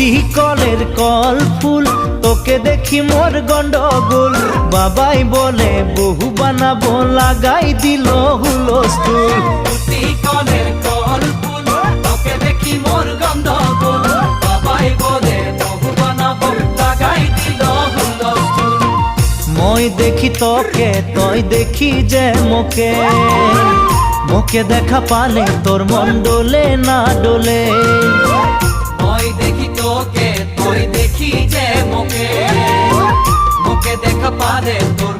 টুটি কলের কল ফুল, তোকে দেখি মোর গন্ডগোল। বাবাই বলে বহু বানাবো, লাগাই দিল হুলস্থুল। টুটি কলের কল ফুল, তোকে দেখি মোর গন্ডগোল। বাবাই বলে বহু বানাবো, লাগাই দিল হুলস্থুল। মই দেখি তোকে, তই দেখি যে মোকে, মোকে দেখা পালে তোর মন ডোলে না ডোলে। মই দেখি তোকে, তুই দেখি যে মোকে, মোকে দেখা পালে তোর